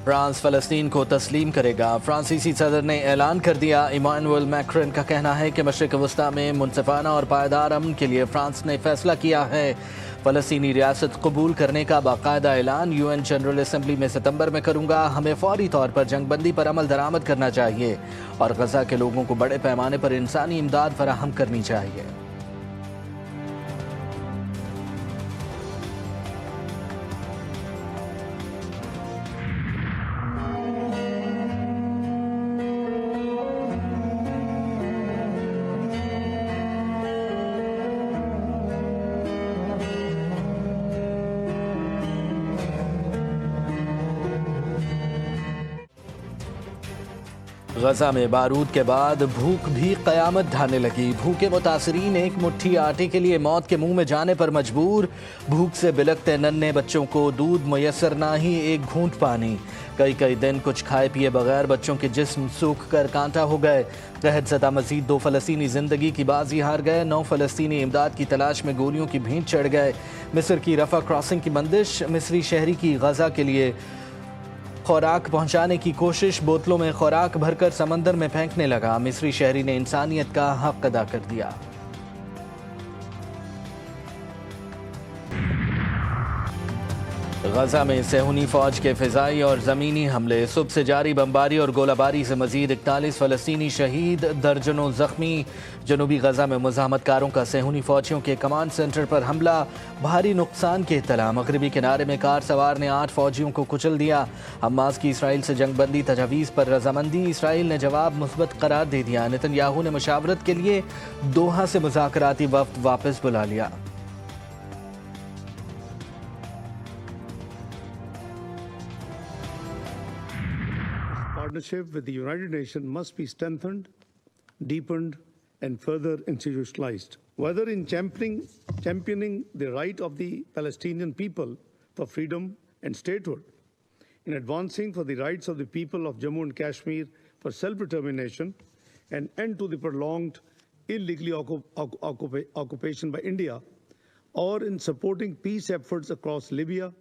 France فلسطین کو تسلیم کرے گا۔ فرانسیسی صدر نے اعلان کر دیا۔ ایمانوئل میکرن کا کہنا ہے کہ مشرق وسطیٰ میں منصفانہ اور پائیدار امن کے لیے فرانس نے فیصلہ کیا ہے۔ فلسطینی ریاست قبول کرنے کا باقاعدہ اعلان یو این جنرل اسمبلی میں ستمبر میں کروں گا۔ ہمیں فوری طور پر جنگ بندی پر عمل درآمد کرنا چاہیے اور غزہ کے لوگوں کو بڑے پیمانے پر انسانی امداد فراہم کرنی چاہیے۔ غزہ میں بارود کے بعد بھوک بھی قیامت ڈھانے لگی۔ بھوکے متاثرین ایک مٹھی آٹے کے لیے موت کے منہ میں جانے پر مجبور۔ بھوک سے بلکتے ننھے بچوں کو دودھ میسر نہ ہی ایک گھونٹ پانی۔ کئی دن کچھ کھائے پیے بغیر بچوں کے جسم سوکھ کر کانٹا ہو گئے۔ قحط زدہ مزید 2 فلسطینی زندگی کی بازی ہار گئے۔ 9 فلسطینی امداد کی تلاش میں گولیوں کی بھینٹ چڑھ گئے۔ مصر کی رفح کراسنگ کی بندش۔ مصری شہری کی غزہ کے لیے خوراک پہنچانے کی کوشش۔ بوتلوں میں خوراک بھر کر سمندر میں پھینکنے لگا۔ مصری شہری نے انسانیت کا حق ادا کر دیا۔ غزہ میں صہیونی فوج کے فضائی اور زمینی حملے۔ صبح سے جاری بمباری اور گولہ باری سے مزید 41 فلسطینی شہید، درجنوں زخمی۔ جنوبی غزہ میں مزاحمت کاروں کا صہیونی فوجیوں کے کمانڈ سینٹر پر حملہ، بھاری نقصان کی اطلاع۔ مغربی کنارے میں کار سوار نے 8 فوجیوں کو کچل دیا۔ حماس کی اسرائیل سے جنگ بندی تجاویز پر رضامندی۔ اسرائیل نے جواب مثبت قرار دے دیا۔ نتن یاہو نے مشاورت کے لیے دوحہ سے مذاکراتی وفد واپس بلا لیا۔ Partnership with the United Nations must be strengthened, deepened, and further institutionalized. Whether in championing the right of the Palestinian people for freedom and statehood, in advancing for the rights of the people of Jammu and Kashmir for self-determination, and end to the prolonged illegally occupation by India, or in supporting peace efforts across Libya.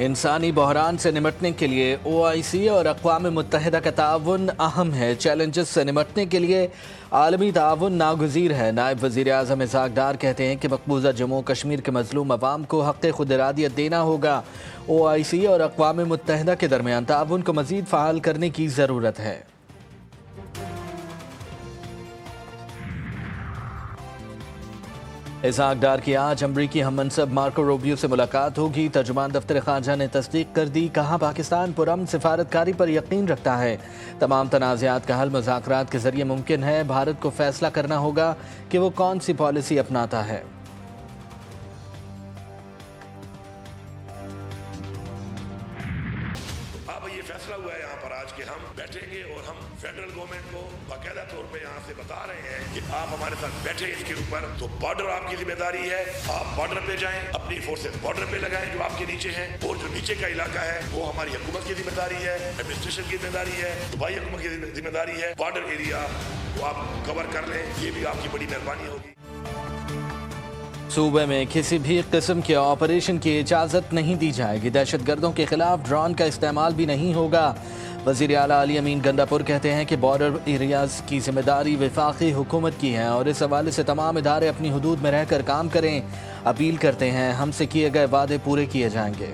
انسانی بحران سے نمٹنے کے لیے OIC اور اقوام متحدہ کا تعاون اہم ہے۔ چیلنجز سے نمٹنے کے لیے عالمی تعاون ناگزیر ہے۔ نائب وزیر اعظم اسحاق ڈار کہتے ہیں کہ مقبوضہ جموں کشمیر کے مظلوم عوام کو حق خود ارادیت دینا ہوگا۔ OIC اور اقوام متحدہ کے درمیان تعاون کو مزید فعال کرنے کی ضرورت ہے۔ اسحاق ڈار کی آج امریکی ہم منصب مارکو روبیو سے ملاقات ہوگی۔ ترجمان دفتر خارجہ نے تصدیق کر دی۔ کہا پاکستان پرامن سفارتکاری پر یقین رکھتا ہے۔ تمام تنازعات کا حل مذاکرات کے ذریعے ممکن ہے۔ بھارت کو فیصلہ کرنا ہوگا کہ وہ کون سی پالیسی اپناتا ہے۔ اب یہ فیصلہ ہوا ہے یہاں پر آج کہ ہم بیٹھیں گے اور ہم فیڈرل گورنمنٹ کو باقاعدہ طور پہ یہاں سے بتا رہے ہیں کہ آپ ہمارے ساتھ بیٹھے اس کے اوپر، تو بارڈر آپ کی ذمہ داری ہے۔ آپ بارڈر پہ جائیں، اپنی فورسز بارڈر پہ لگائیں جو آپ کے نیچے ہیں، اور جو نیچے کا علاقہ ہے وہ ہماری حکومت کی ذمہ داری ہے، ایڈمنسٹریشن کی ذمہ داری ہے، صوبائی حکومت کی ذمہ داری ہے۔ بارڈر ایریا کو آپ کور کر لیں، یہ بھی آپ کی بڑی مہربانی ہوگی۔ صوبے میں کسی بھی قسم کے آپریشن کی اجازت نہیں دی جائے گی۔ دہشت گردوں کے خلاف ڈرون کا استعمال بھی نہیں ہوگا۔ وزیر اعلیٰ علی امین گنڈاپور کہتے ہیں کہ بارڈر ایریاز کی ذمہ داری وفاقی حکومت کی ہے اور اس حوالے سے تمام ادارے اپنی حدود میں رہ کر کام کریں۔ اپیل کرتے ہیں ہم سے کیے گئے وعدے پورے کیے جائیں گے۔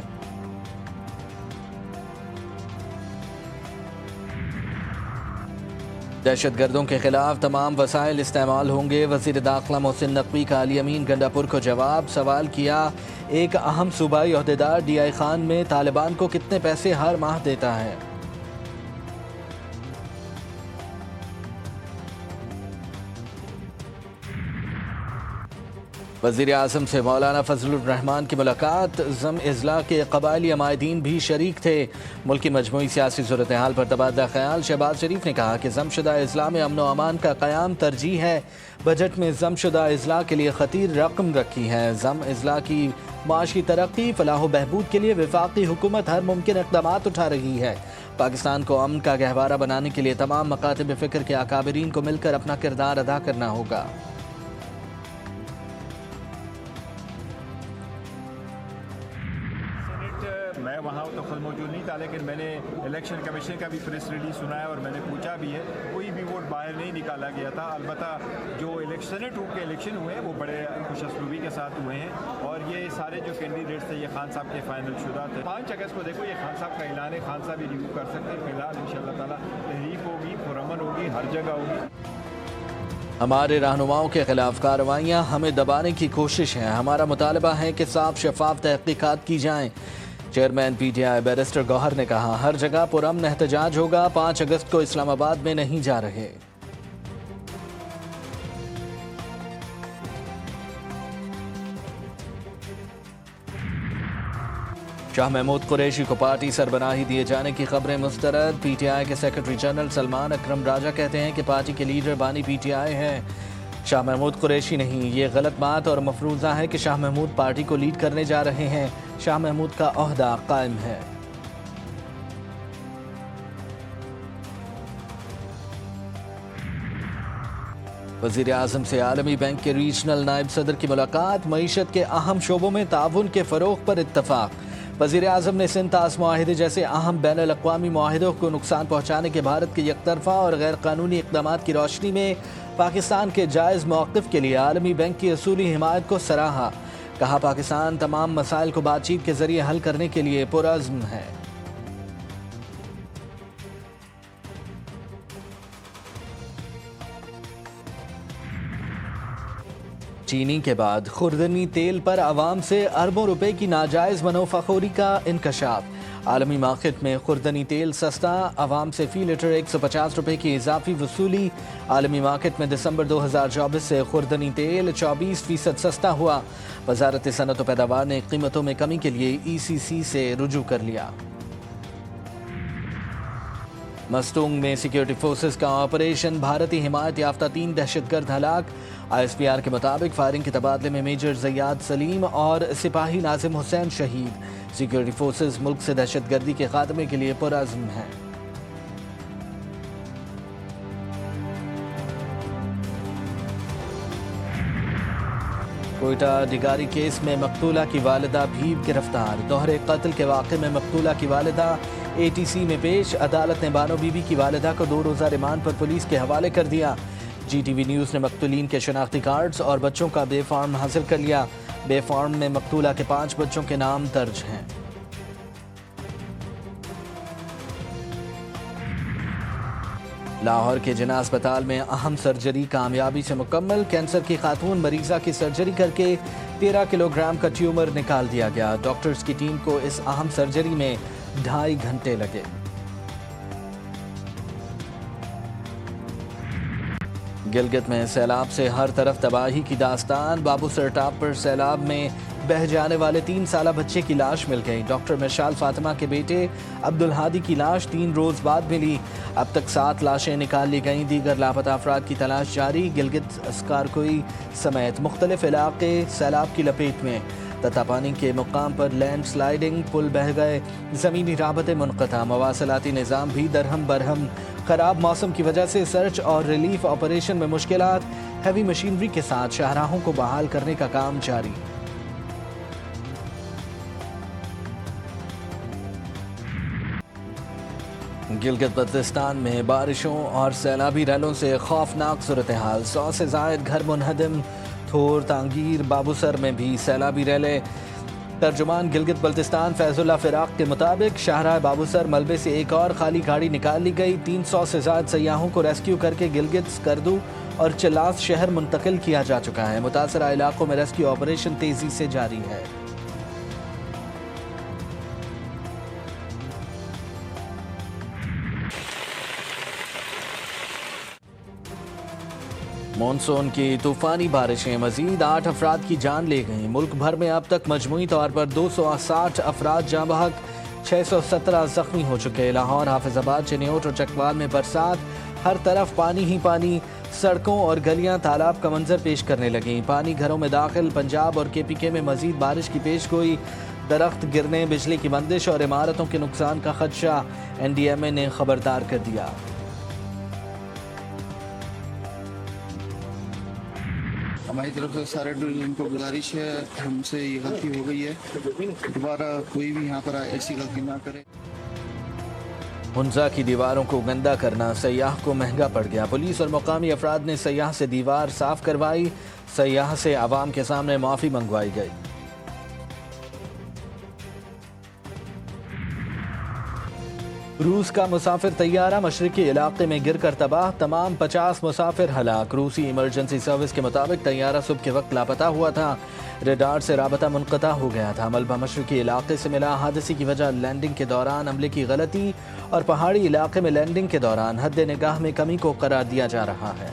دہشت گردوں کے خلاف تمام وسائل استعمال ہوں گے۔ وزیر داخلہ محسن نقوی کا علی امین گنڈاپور کو جواب۔ سوال کیا ایک اہم صوبائی عہدیدار ڈی آئی خان میں طالبان کو کتنے پیسے ہر ماہ دیتا ہے؟ وزیر اعظم سے مولانا فضل الرحمان کی ملاقات۔ ضم اضلاع کے قبائلی عمائدین بھی شریک تھے۔ ملک کی مجموعی سیاسی صورتحال پر تبادلہ خیال۔ شہباز شریف نے کہا کہ ضم شدہ اضلاع میں امن و امان کا قیام ترجیح ہے۔ بجٹ میں ضم شدہ اضلاع کے لیے خطیر رقم رکھی ہے۔ ضم اضلاع کی معاشی ترقی، فلاح و بہبود کے لیے وفاقی حکومت ہر ممکن اقدامات اٹھا رہی ہے۔ پاکستان کو امن کا گہوارہ بنانے کے لیے تمام مکاتب فکر کے اکابرین کو مل کر اپنا کردار ادا کرنا ہوگا۔ میں میں وہاں تو خود موجود نہیں تھا، لیکن میں نے الیکشن کمیشن کا بھی پریس ریلیز سنا ہے اور میں نے پوچھا بھی ہے، کوئی بھی ووٹ باہر نہیں نکالا گیا تھا۔ البتہ جو سینٹ کے الیکشن ہوئے ہیں وہ بڑے خوش اسلوبی کے ساتھ ہوئے ہیں، اور یہ سارے جو کینڈیڈیٹس تھے یہ خان صاحب کے فائنل شدہ تھے۔ 5 اگست کو دیکھو یہ خان صاحب کا اعلان ہے، خان صاحب ہی ریویو کر سکتے ہیں۔ فی الحال ان شاء اللہ تعالیٰ تحریک ہوگی، پرامن ہوگی، ہر جگہ ہوگی۔ ہمارے رہنماؤں کے خلاف کارروائیاں ہمیں دبانے کی کوشش ہے، ہمارا مطالبہ ہے کہ صاف شفاف تحقیقات کی جائیں۔ Chairman P T I barrister Gohar نے کہا ہر جگہ پرامن احتجاج ہوگا، 5 اگست کو اسلام آباد میں نہیں جا رہے۔ شاہ محمود قریشی کو پارٹی سربراہی دیے جانے کی خبریں مسترد۔ پی ٹی آئی کے سیکرٹری جنرل سلمان اکرم راجہ کہتے ہیں کہ پارٹی کے لیڈر بانی پی ٹی آئی ہیں، شاہ محمود قریشی نہیں۔ یہ غلط بات اور مفروضہ ہے کہ شاہ محمود پارٹی کو لیڈ کرنے جا رہے ہیں، شاہ محمود کا عہدہ قائم ہے۔ وزیر اعظم سے عالمی بینک کے ریجنل نائب صدر کی ملاقات، معیشت کے اہم شعبوں میں تعاون کے فروغ پر اتفاق۔ وزیر اعظم نے سندھ طاس معاہدے جیسے اہم بین الاقوامی معاہدوں کو نقصان پہنچانے کے بھارت کے یک طرفہ اور غیر قانونی اقدامات کی روشنی میں پاکستان کے جائز موقف کے لیے عالمی بینک کی اصولی حمایت کو سراہا۔ کہا پاکستان تمام مسائل کو بات چیت کے ذریعے حل کرنے کے لیے پرعزم ہے۔ چینی کے بعد خوردنی تیل پر عوام سے اربوں روپے کی ناجائز منافع خوری کا انکشاف۔ عالمی مارکیٹ میں خوردنی تیل سستا، عوام سے فی لیٹر 150 روپے کی اضافی وصولی۔ عالمی مارکیٹ میں دسمبر 2024 سے خوردنی تیل 24% سستا ہوا۔ وزارت صنعت و پیداوار نے قیمتوں میں کمی کے لیے ECC سے رجوع کر لیا۔ مستونگ میں سیکیورٹی فورسز کا آپریشن، بھارتی حمایت یافتہ 3 دہشت گرد ہلاک۔ ISPR کے مطابق فائرنگ کے تبادلے میں میجر زیاد سلیم اور سپاہی ناظم حسین شہید۔ سیکیورٹی فورسز ملک سے دہشت گردی کے خاتمے کے لیے پرعزم ہیں۔ کوئٹہ ڈگاری کیس میں مقتولہ کی والدہ بھی گرفتار۔ دوہرے قتل کے واقعے میں مقتولہ کی والدہ ATC میں پیش، عدالت نے بانو بی بی کی والدہ کو 2 روزہ ریمانڈ پر پولیس کے حوالے کر دیا۔ GTV نیوز نے مقتولین کے شناختی کارڈز اور بچوں کا بے فارم حاصل کر لیا۔ بے فارم میں مقتولہ کے 5 بچوں کے نام درج ہیں۔ لاہور کے جناح اسپتال میں اہم سرجری کامیابی سے مکمل، کینسر کی خاتون مریضہ کی سرجری کر کے 13 کلو گرام کا ٹیومر نکال دیا گیا۔ ڈاکٹرز کی ٹیم کو اس اہم سرجری میں 2.5 گھنٹے لگے۔ گلگت میں سیلاب سے ہر طرف تباہی کی داستان، بابو سر ٹاپ پر سیلاب میں بہہ جانے والے 3 سالہ بچے کی لاش مل گئی۔ ڈاکٹر مشال فاطمہ کے بیٹے عبدالہادی کی لاش 3 روز بعد ملی۔ اب تک 7 لاشیں نکال لی گئیں، دیگر لاپتہ افراد کی تلاش جاری۔ گلگت اسکارکوئی سمیت مختلف علاقے سیلاب کی لپیٹ میں۔ تتاپانی کے مقام پر لینڈ سلائیڈنگ، پل بہہ گئے، زمینی رابطے منقطع، مواصلاتی نظام بھی درہم برہم۔ خراب موسم کی وجہ سے سرچ اور ریلیف آپریشن میں مشکلات، ہیوی مشینری کے ساتھ شاہراہوں کو بحال کرنے کا کام جاری۔ گلگت بلتستان میں بارشوں اور سیلابی ریلوں سے خوفناک صورتحال، 100 سے زائد گھر منہدم، تھور، تانگیر، بابوسر میں بھی سیلابی ریلیں۔ ترجمان گلگت بلتستان فیض اللہ فراق کے مطابق شاہراہ بابوسر ملبے سے ایک اور خالی گاڑی نکال لی گئی۔ 300 سے زائد سیاحوں کو ریسکیو کر کے گلگت، سکردو اور چلاس شہر منتقل کیا جا چکا ہے۔ متاثرہ علاقوں میں ریسکیو آپریشن تیزی سے جاری ہے۔ مونسون کی طوفانی بارشیں مزید 8 افراد کی جان لے گئیں۔ ملک بھر میں اب تک مجموعی طور پر 260 افراد جاں بحق، 617 زخمی ہو چکے۔ لاہور، حافظ آباد، چنیوٹ اور چکوال میں برسات، ہر طرف پانی ہی پانی، سڑکوں اور گلیاں تالاب کا منظر پیش کرنے لگیں۔ پانی گھروں میں داخل، پنجاب اور KPK میں مزید بارش کی پیش گوئی، درخت گرنے، بجلی کی بندش اور عمارتوں کے نقصان کا خدشہ، NDMA نے خبردار کر دیا۔ ہماری طرف سے سارے ڈویژن کو گزارش ہے، ہم سے یہ غلطی ہو گئی ہے، دوبارہ کوئی بھی یہاں پر ایسی غلطی نہ کرے۔ ہنزا کی دیواروں کو گندا کرنا سیاح کو مہنگا پڑ گیا۔ پولیس اور مقامی افراد نے سیاح سے دیوار صاف کروائی، سیاح سے عوام کے سامنے معافی منگوائی گئی۔ روس کا مسافر طیارہ مشرقی علاقے میں گر کر تباہ، تمام 50 مسافر ہلاک۔ روسی ایمرجنسی سروس کے مطابق طیارہ صبح کے وقت لاپتہ ہوا تھا، ریڈار سے رابطہ منقطع ہو گیا تھا۔ ملبہ مشرقی علاقے سے ملا، حادثے کی وجہ لینڈنگ کے دوران عملے کی غلطی اور پہاڑی علاقے میں لینڈنگ کے دوران حد نگاہ میں کمی کو قرار دیا جا رہا ہے۔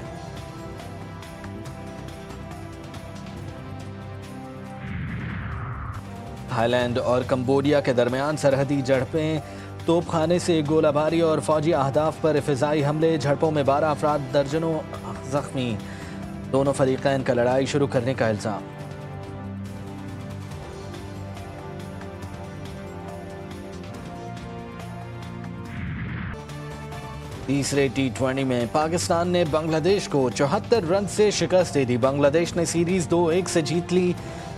تھائی لینڈ اور کمبوڈیا کے درمیان سرحدی جھڑپیں، توپ خانے سے گولہ باری اور فوجی اہداف پر فضائی حملے، جھڑپوں میں 12 افراد، درجنوں زخمی، دونوں فریقین کا لڑائی شروع کرنے کا الزام۔ تیسرے T20 میں پاکستان نے بنگلہ دیش کو 74 رن سے شکست دے دی۔ بنگلہ دیش نے سیریز 2-1 سے جیت لی۔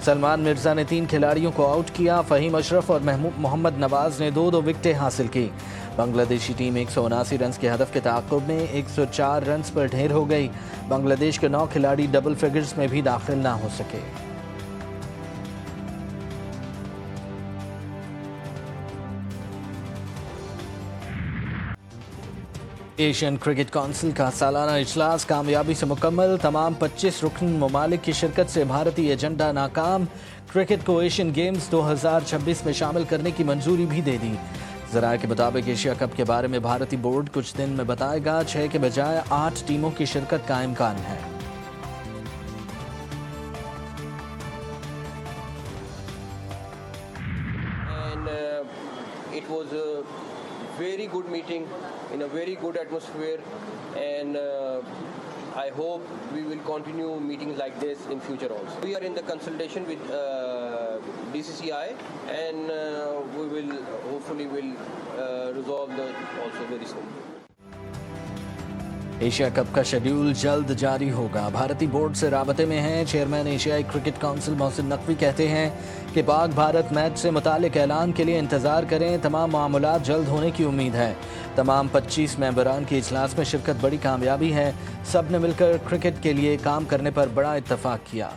سلمان مرزا نے 3 کھلاڑیوں کو آؤٹ کیا، فہیم اشرف اور محمد نواز نے 2 وکٹیں حاصل کی۔ بنگلہ دیشی ٹیم 179 رنز کے ہدف کے تعاقب میں 104 رنز پر ڈھیر ہو گئی۔ بنگلہ دیش کے 9 کھلاڑی ڈبل فگرز میں بھی داخل نہ ہو سکے۔ ایشین کرکٹ کونسل کا سالانہ اجلاس کامیابی سے مکمل، تمام 25 رکن ممالک کی شرکت سے بھارتی ایجنڈا ناکام۔ کرکٹ کو ایشین گیمز 2026 میں شامل کرنے کی منظوری بھی دے دی۔ ذرائع کے مطابق ایشیا کپ کے بارے میں بھارتی بورڈ کچھ دن میں بتائے گا، 6 کے بجائے 8 ٹیموں کی شرکت کا امکان ہے۔ It was a very good meeting in a very good atmosphere, and I hope we will continue meetings like this in future also. We are in the consultation with BCCI, and we will hopefully resolve that also very soon. Asia cup کا schedule جلد جاری ہوگا، بھارتی board سے رابطے میں ہیں۔ Chairman ایشیائی کرکٹ کونسل محسن نقوی کہتے ہیں کہ پاک بھارت میچ سے متعلق اعلان کے لیے انتظار کریں، تمام معاملات جلد ہونے کی امید ہے۔ تمام 25 ممبران کی اجلاس میں شرکت بڑی کامیابی ہے، سب نے مل کر کرکٹ کے لیے کام کرنے پر بڑا اتفاق کیا۔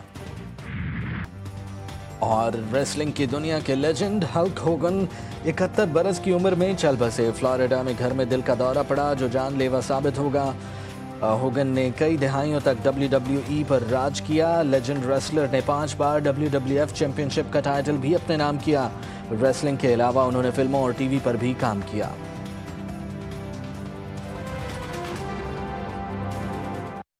اور ریسلنگ کی دنیا کے لیجنڈ ہلک ہوگن 71 برس کی عمر میں چل بسے۔ فلوریڈا میں گھر میں دل کا دورہ پڑا جو جان لیوا ثابت ہوگا۔ ہوگن نے کئی دہائیوں تک WWE پر راج کیا۔ لیجنڈ ریسلر نے 5 بار WWF چیمپئن شپ کا ٹائٹل بھی اپنے نام کیا۔ ریسلنگ کے علاوہ انہوں نے فلموں اور ٹی وی پر بھی کام کیا۔